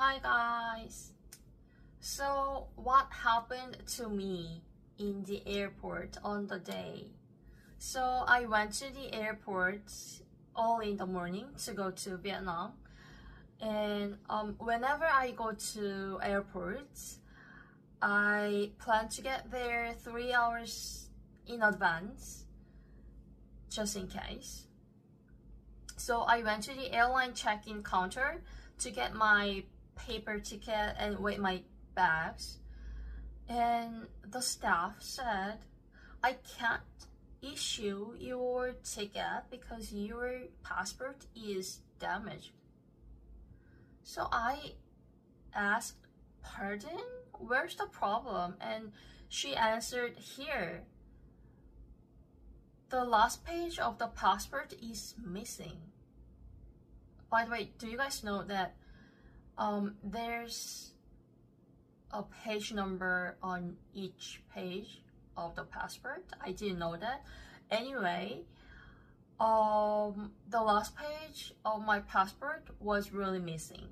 Hi guys! So, what happened to me in the airport on the day? So, I went to the airport early in the morning to go to Vietnam. And whenever I go to airports, I plan to get there 3 hours in advance, just in case. So, I went to the airline check-in counter to get my paper ticket and weigh my bags, and the staff said I can't issue your ticket because your passport is damaged. So I asked, pardon, where's the problem? And she answered, here, the last page of the passport is missing. By the way, do you guys know that there's a page number on each page of the passport? I didn't know that. Anyway, the last page of my passport was really missing.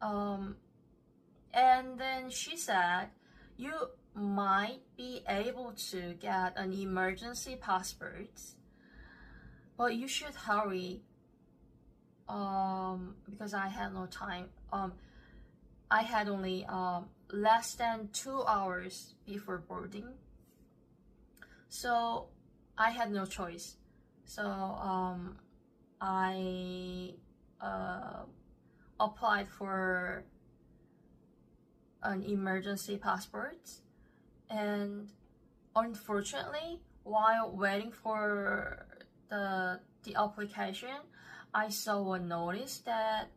And then she said, you might be able to get an emergency passport, but you should hurry. Because I had no time. I had only less than 2 hours before boarding, so I had no choice. So I applied for an emergency passport, and unfortunately, while waiting for the application, I saw a notice that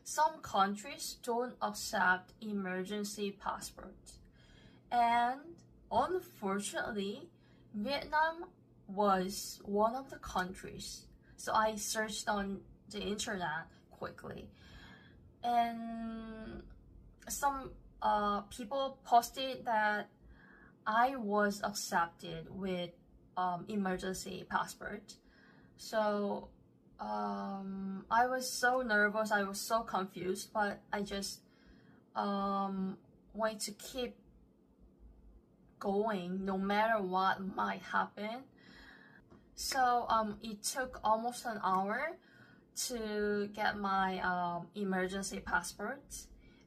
some countries don't accept emergency passports, and unfortunately, Vietnam was one of the countries. So I searched on the internet quickly, and some people posted that I was accepted with emergency passport. So I was so nervous, I was so confused, but I just wanted to keep going no matter what might happen. So it took almost an hour to get my emergency passport,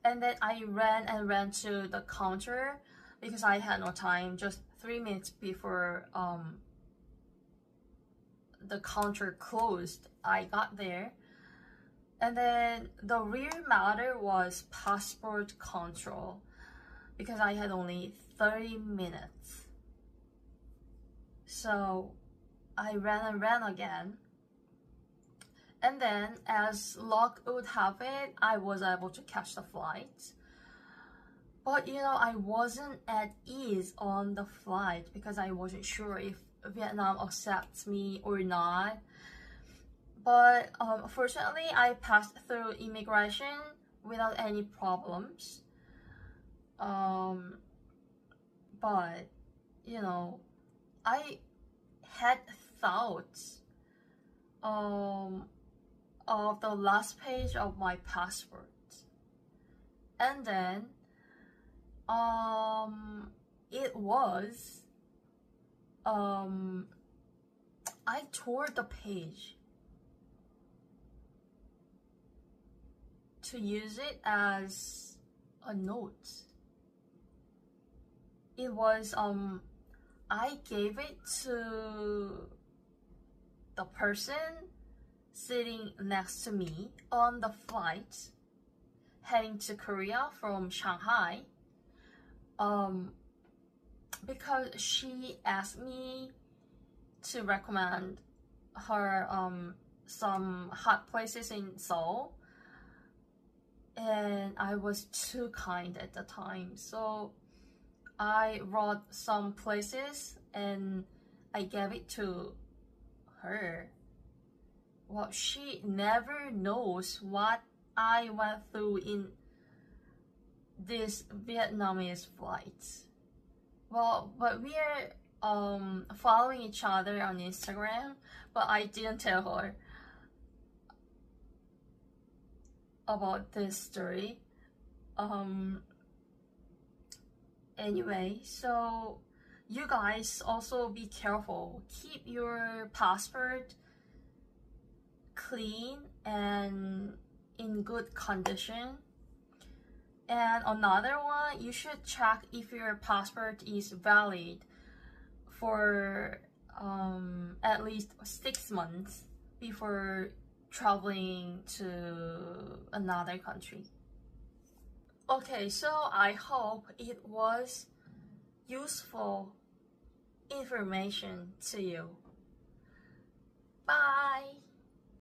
and then I ran to the counter because I had no time. Just 3 minutes before the counter closed, I got there, and then the real matter was passport control because I had only 30 minutes. So I ran again, and then as luck would have it, I was able to catch the flight. But I wasn't at ease on the flight because I wasn't sure if Vietnam accepts me or not. But fortunately, I passed through immigration without any problems. But I had thoughts of the last page of my passport, and then it was I tore the page to use it as a note. It was I gave it to the person sitting next to me on the flight heading to Korea from Shanghai, because she asked me to recommend her some hot places in Seoul, and I was too kind at the time, so I wrote some places and I gave it to her. Well, she never knows what I went through in this Vietnamese flight. Well, but we are following each other on Instagram, but I didn't tell her. about this story. Anyway, so you guys also be careful. Keep your passport clean and in good condition. And another one, you should check if your passport is valid for at least 6 months before traveling to another country. Okay, so I hope it was useful information to you. Bye!